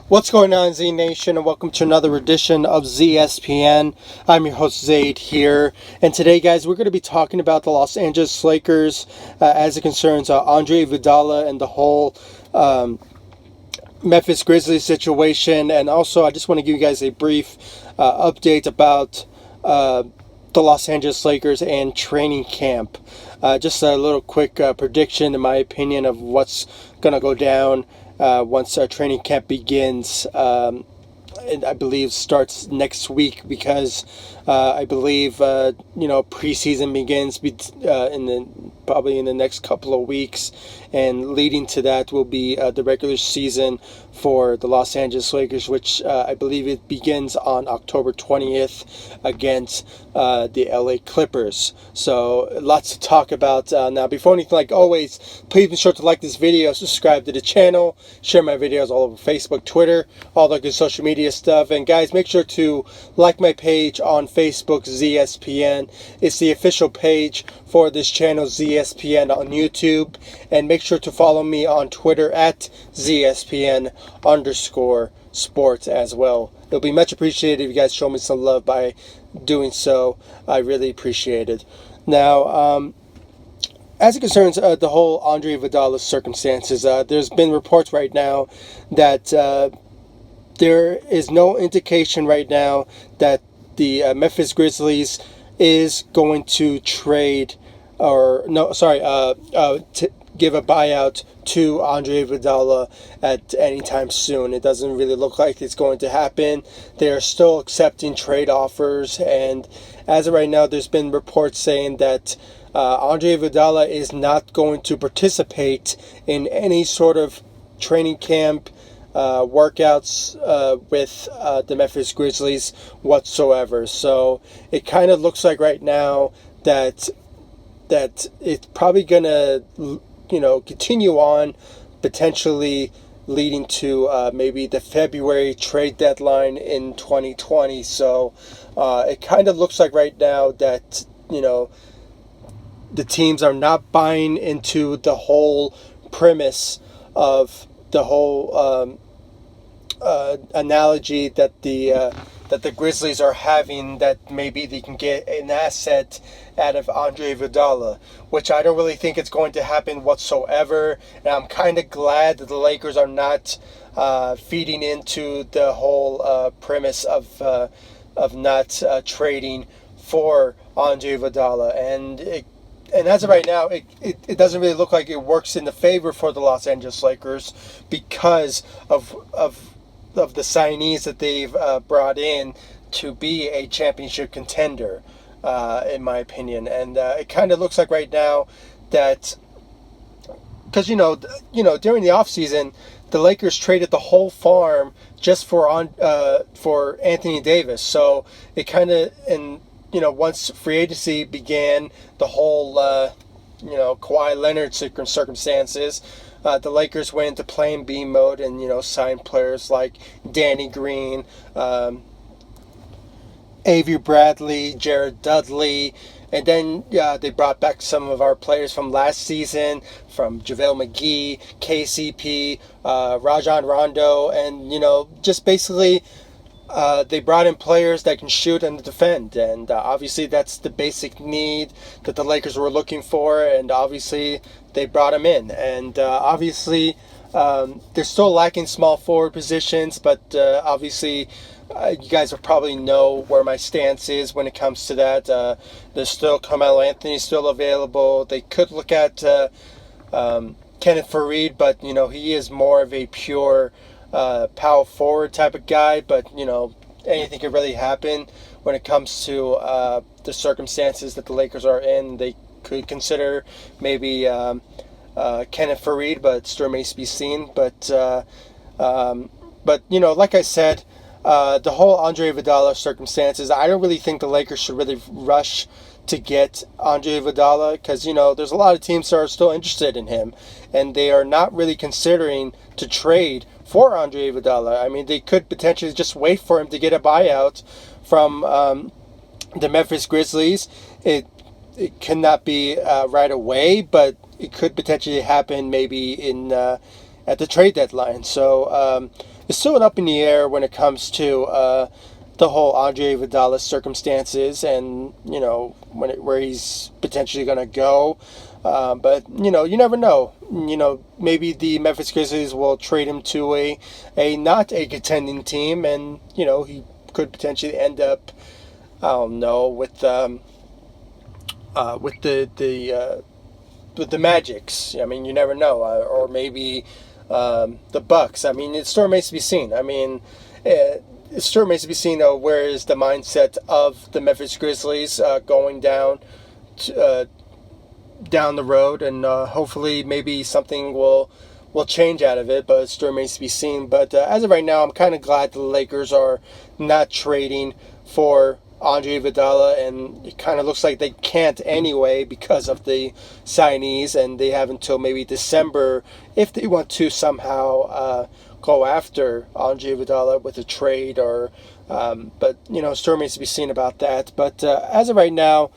What's going on, Z Nation, and welcome to another edition of ZSPN. I'm your host, Zaid, here. And today, guys, we're going to be talking about the Los Angeles Lakers as it concerns Andre Iguodala and the whole Memphis Grizzlies situation. And also, I just want to give you guys a brief update about the Los Angeles Lakers and training camp. Just a little quick prediction, in my opinion, of what's going to go down once our training camp begins. And I believe starts next week because I believe preseason begins probably in the next couple of weeks, and leading to that will be the regular season for the Los Angeles Lakers, which I believe it begins on October 20th against the LA Clippers. So lots to talk about. Now, before anything, like always, please be sure to like this video, subscribe to the channel, share my videos all over Facebook, Twitter, all the good social media stuff. And guys, make sure to like my page on Facebook, ZSPN. It's the official page for this channel, ZSPN, on YouTube. And make sure to follow me on Twitter at ZSPN_sports as well. It'll be much appreciated if you guys show me some love by doing so. I really appreciate it. Now, as it concerns the whole Andre Iguodala circumstances, there's been reports right now that there is no indication right now that the Memphis Grizzlies is going to trade give a buyout to Andre Iguodala at any time soon. It doesn't really look like it's going to happen. They are still accepting trade offers, and as of right now, there's been reports saying that Andre Iguodala is not going to participate in any sort of training camp workouts with the Memphis Grizzlies whatsoever. So it kind of looks like right now that it's probably gonna continue on, potentially leading to maybe the February trade deadline in 2020. So it kind of looks like right now that the teams are not buying into the whole premise of the whole analogy that the Grizzlies are having, that maybe they can get an asset out of Andre Iguodala, which I don't really think it's going to happen whatsoever. And I'm kind of glad that the Lakers are not feeding into the whole premise of not trading for Andre Iguodala. And as of right now, it doesn't really look like it works in the favor for the Los Angeles Lakers because of the signees that they've brought in to be a championship contender, in my opinion. And it kind of looks like right now that, because during the offseason, the Lakers traded the whole farm just for Anthony Davis. So it kind of, and once free agency began, the whole Kawhi Leonard circumstances, the Lakers went into Plan B mode and signed players like Danny Green, Avery Bradley, Jared Dudley, and then they brought back some of our players from last season, from JaVale McGee, KCP, Rajon Rondo, and just basically they brought in players that can shoot and defend, and obviously that's the basic need that the Lakers were looking for, and obviously they brought him in. And obviously they're still lacking small forward positions, but obviously you guys will probably know where my stance is when it comes to that. There's still Carmelo Anthony still available. They could look at Kenneth Faried, but he is more of a pure power forward type of guy. But anything could really happen when it comes to the circumstances that the Lakers are in. They could consider maybe Kenneth Faried, but still remains to be seen. But like I said, the whole Andre Iguodala circumstances, I don't really think the Lakers should really rush to get Andre Iguodala, because there's a lot of teams that are still interested in him, and they are not really considering to trade for Andre Iguodala. I mean, they could potentially just wait for him to get a buyout from the Memphis Grizzlies. It cannot be right away, but it could potentially happen maybe in at the trade deadline. So is still up in the air when it comes to the whole Andre Iguodala circumstances, and where he's potentially going to go. But you never know. Maybe the Memphis Grizzlies will trade him to a not a contending team, and he could potentially end up, I don't know, with the Magics. I mean, you never know, or maybe the Bucks. I mean, it still remains to be seen. I mean, it still remains to be seen where is the mindset of the Memphis Grizzlies going down the road, and hopefully maybe something will change out of it, but it still remains to be seen. But as of right now, I'm kind of glad the Lakers are not trading for Andre Iguodala, and it kind of looks like they can't anyway because of the signees, and they have until maybe December if they want to somehow go after Andre Iguodala with a trade, or but still remains to be seen about that. But as of right now,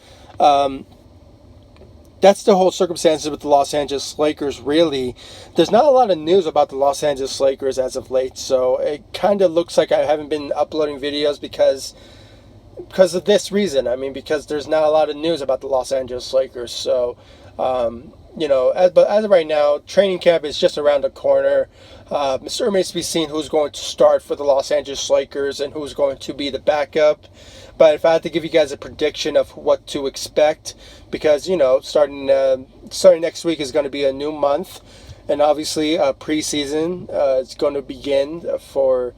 that's the whole circumstances with the Los Angeles Lakers, really. There's not a lot of news about the Los Angeles Lakers as of late, so it kind of looks like I haven't been uploading videos because of this reason. I mean, because there's not a lot of news about the Los Angeles Lakers. So, but as of right now, training camp is just around the corner. It still remains to be seen who's going to start for the Los Angeles Lakers and who's going to be the backup. But if I had to give you guys a prediction of what to expect, because starting next week is going to be a new month, and obviously preseason is going to begin for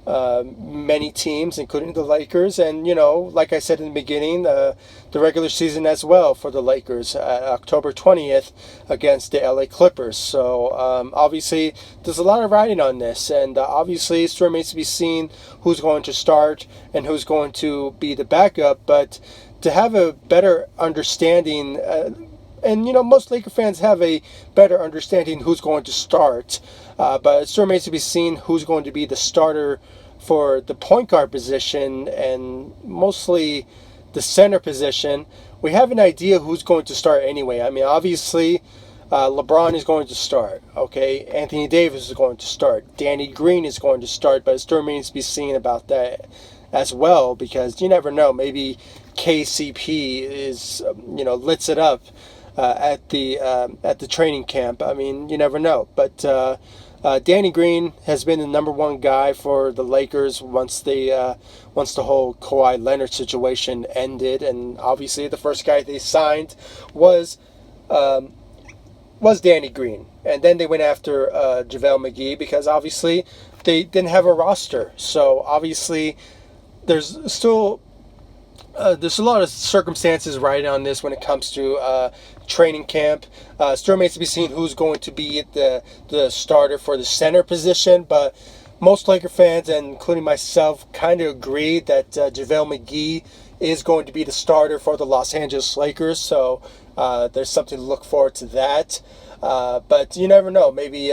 many teams, including the Lakers, and like I said in the beginning, the regular season as well for the Lakers, October 20th against the LA Clippers. So obviously there's a lot of riding on this, and obviously it still remains to be seen who's going to start and who's going to be the backup. But to have a better understanding, and most Laker fans have a better understanding who's going to start, but it still remains to be seen who's going to be the starter for the point guard position and mostly the center position. We have an idea who's going to start anyway. I mean, obviously LeBron is going to start. Okay, Anthony Davis is going to start. Danny Green is going to start, but it still remains to be seen about that as well, because you never know. Maybe KCP is lits it up at the training camp. I mean, you never know. But Danny Green has been the number one guy for the Lakers once the whole Kawhi Leonard situation ended, and obviously the first guy they signed was Danny Green, and then they went after JaVale McGee because obviously they didn't have a roster. So obviously there's still there's a lot of circumstances riding on this when it comes to training camp. Still remains to be seen who's going to be the starter for the center position, but most Laker fans, and including myself, kind of agree that JaVale McGee is going to be the starter for the Los Angeles Lakers. So there's something to look forward to that. But you never know. Maybe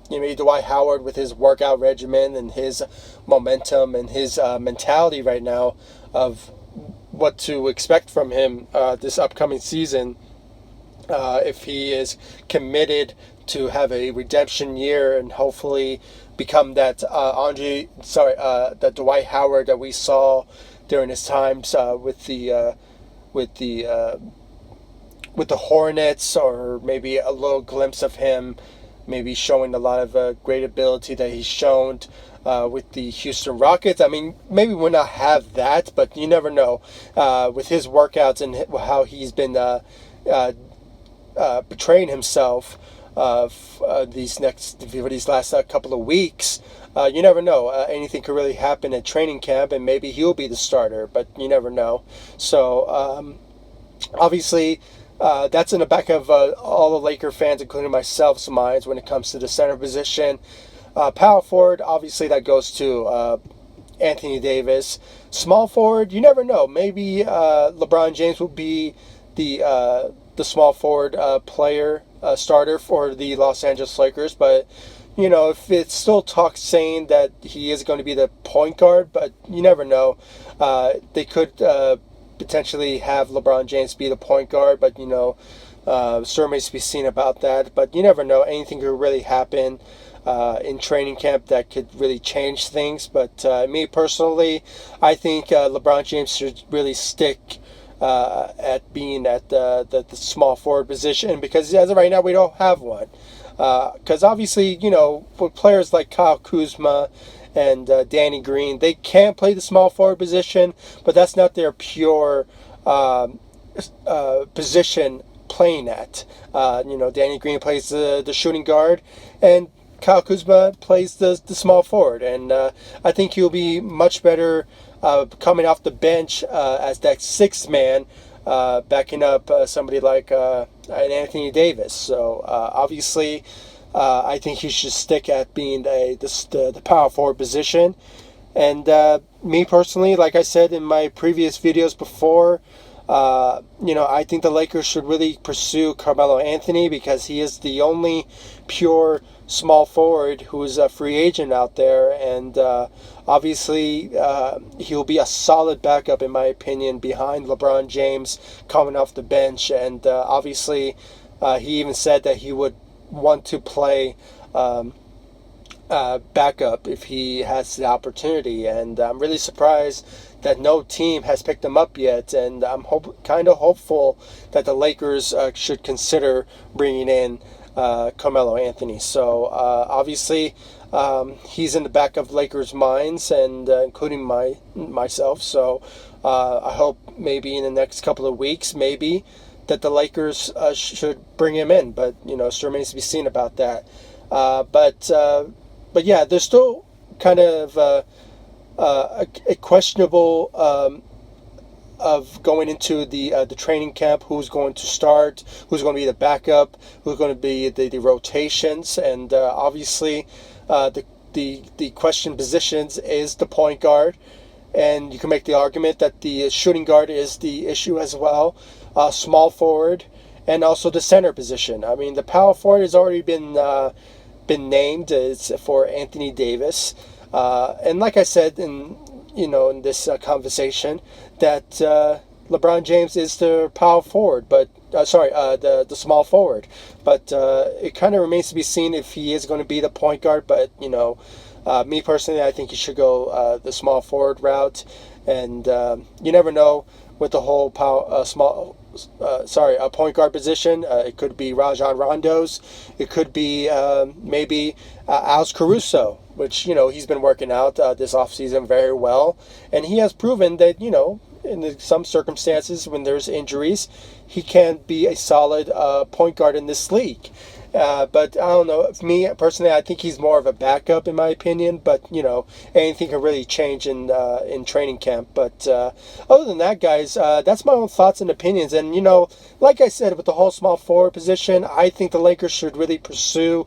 maybe Dwight Howard, with his workout regimen and his momentum and his mentality right now of what to expect from him this upcoming season, if he is committed to have a redemption year and hopefully become that that Dwight Howard that we saw during his times with the Hornets, or maybe a little glimpse of him maybe showing a lot of great ability that he's shown with the Houston Rockets. I mean, maybe we'll not have that, but you never know. With his workouts and how he's been betraying himself these last couple of weeks, you never know. Anything could really happen at training camp, and maybe he'll be the starter, but you never know. So, obviously, that's in the back of all the Laker fans, including myself's minds, when it comes to the center position. Power forward, obviously, that goes to Anthony Davis. Small forward, you never know. Maybe LeBron James will be the small forward player starter for the Los Angeles Lakers. But, if it's still talk saying that he is going to be the point guard, but you never know. They could potentially have LeBron James be the point guard, but, still remains to be seen about that. But you never know. Anything could really happen. in training camp that could really change things. But me personally, I think LeBron James should really stick at being at the small forward position, because as of right now we don't have one. Because obviously, with players like Kyle Kuzma and Danny Green, they can play the small forward position, but that's not their pure position playing at. Danny Green plays the shooting guard, and Kyle Kuzma plays the small forward, and I think he'll be much better coming off the bench as that sixth man, backing up somebody like an Anthony Davis. So obviously, I think he should stick at being the power forward position. And me personally, like I said in my previous videos before, I think the Lakers should really pursue Carmelo Anthony, because he is the only pure small forward who is a free agent out there, and obviously he'll be a solid backup, in my opinion, behind LeBron James coming off the bench. And obviously he even said that he would want to play backup if he has the opportunity, and I'm really surprised that no team has picked him up yet, and I'm kind of hopeful that the Lakers should consider bringing in Carmelo Anthony. So obviously he's in the back of Lakers' minds, and including myself. So I hope maybe in the next couple of weeks, maybe that the Lakers should bring him in, but still remains to be seen about that. But yeah, there's still kind of a questionable of going into the training camp, who's going to start, who's going to be the backup, who's going to be the rotations, and obviously the question positions is the point guard, and you can make the argument that the shooting guard is the issue as well, small forward, and also the center position. I mean, the power forward has already been named. It's for Anthony Davis, and like I said in this conversation, that LeBron James is the power forward, but the small forward. But it kind of remains to be seen if he is going to be the point guard. But me personally, I think he should go the small forward route, and you never know with the whole point guard position. It could be Rajon Rondo's. It could be maybe Alex Caruso, which he's been working out this offseason very well, and he has proven that in some circumstances when there's injuries, he can be a solid point guard in this league. But I don't know. For me personally, I think he's more of a backup in my opinion. But anything can really change in training camp. But other than that, guys, that's my own thoughts and opinions. And like I said, with the whole small forward position, I think the Lakers should really pursue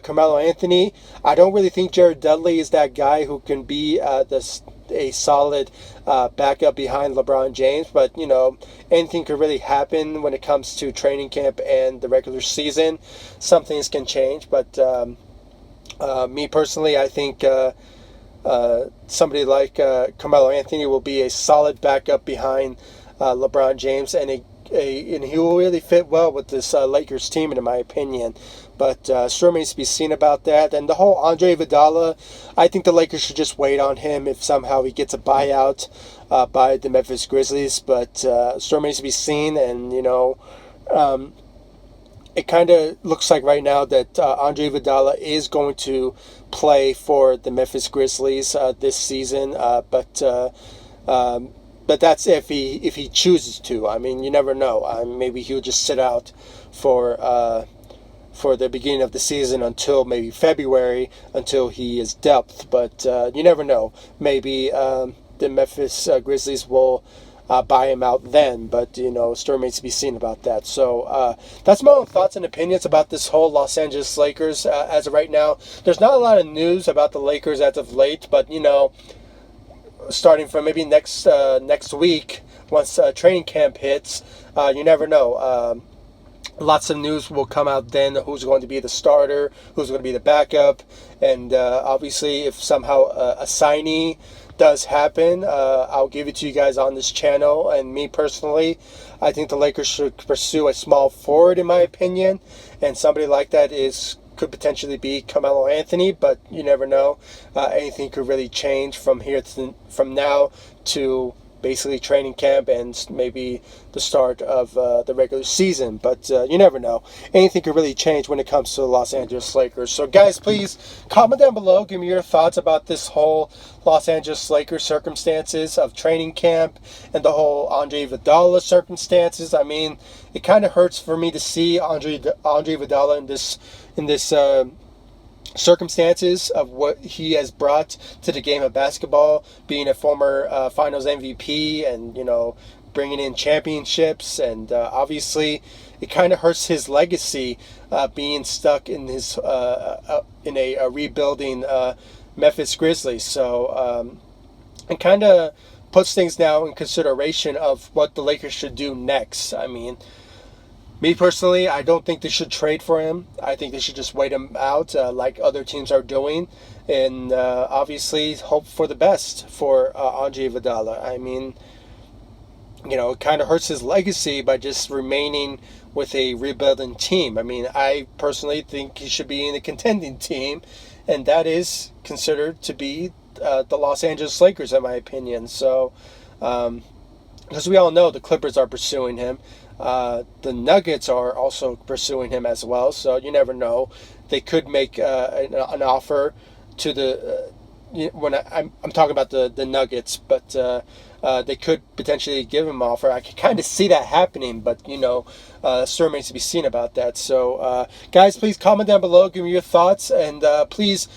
Carmelo Anthony. I don't really think Jared Dudley is that guy who can be a solid backup behind LeBron James, but anything could really happen when it comes to training camp and the regular season. Some things can change, but me personally, I think somebody like Carmelo Anthony will be a solid backup behind LeBron James, and he will really fit well with this Lakers team, in my opinion. But still remains to be seen about that. And the whole Andre Iguodala, I think the Lakers should just wait on him if somehow he gets a buyout by the Memphis Grizzlies. But still remains to be seen. And, it kind of looks like right now that Andre Iguodala is going to play for the Memphis Grizzlies this season. But that's if he chooses to. I mean, you never know. Maybe he'll just sit out for the beginning of the season until maybe February, until he is depth. But you never know. Maybe the Memphis Grizzlies will buy him out then. But, still remains to be seen about that. So that's my own thoughts and opinions about this whole Los Angeles Lakers as of right now. There's not a lot of news about the Lakers as of late, but, starting from maybe next week, once training camp hits, you never know. Lots of news will come out then, who's going to be the starter, who's going to be the backup, and obviously if somehow a signee does happen, I'll give it to you guys on this channel. And me personally, I think the Lakers should pursue a small forward, in my opinion, and somebody like that could potentially be Carmelo Anthony, but you never know. Anything could really change from now to basically training camp and maybe the start of the regular season. But you never know. Anything could really change when it comes to the Los Angeles Lakers. So guys, please comment down below. Give me your thoughts about this whole Los Angeles Lakers circumstances of training camp and the whole Andre Iguodala circumstances. I mean, it kind of hurts for me to see Andre Iguodala in this circumstances of what he has brought to the game of basketball, being a former Finals MVP and, you know, bringing in championships, and obviously it kind of hurts his legacy being stuck in his in a rebuilding Memphis Grizzlies. So it kind of puts things now in consideration of what the Lakers should do next. I mean, me personally, I don't think they should trade for him. I think they should just wait him out like other teams are doing. And obviously hope for the best for Andre Iguodala. I mean, you know, it kind of hurts his legacy by just remaining with a rebuilding team. I mean, I personally think he should be in a contending team. And that is considered to be the Los Angeles Lakers, in my opinion. So, because we all know the Clippers are pursuing him. The Nuggets are also pursuing him as well, so you never know. They could make an offer to the when I'm talking about the Nuggets, but they could potentially give him an offer. I can kind of see that happening, but you know, still remains to be seen about that. So, guys, please comment down below, give me your thoughts, and please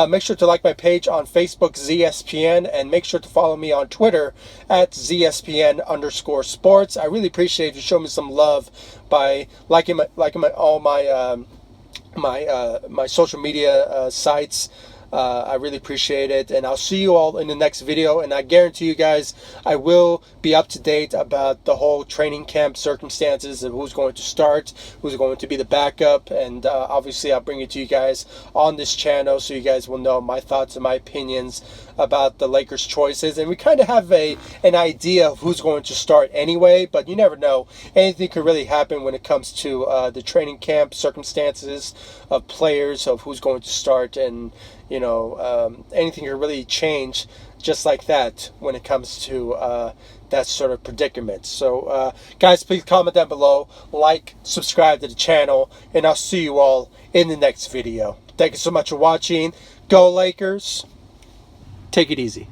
make sure to like my page on Facebook, ZSPN, and make sure to follow me on Twitter at ZSPN_sports. I really appreciate if you show me some love by liking all my my social media sites. I really appreciate it, and I'll see you all in the next video, and I guarantee you guys I will be up to date about the whole training camp circumstances of who's going to start, who's going to be the backup, and obviously I'll bring it to you guys on this channel so you guys will know my thoughts and my opinions about the Lakers choices. And we kind of have an idea of who's going to start anyway, but you never know. Anything could really happen when it comes to the training camp circumstances of players, of who's going to start, and you know, anything can really change just like that when it comes to that sort of predicament. So, guys, please comment down below, like, subscribe to the channel, and I'll see you all in the next video. Thank you so much for watching. Go Lakers. Take it easy.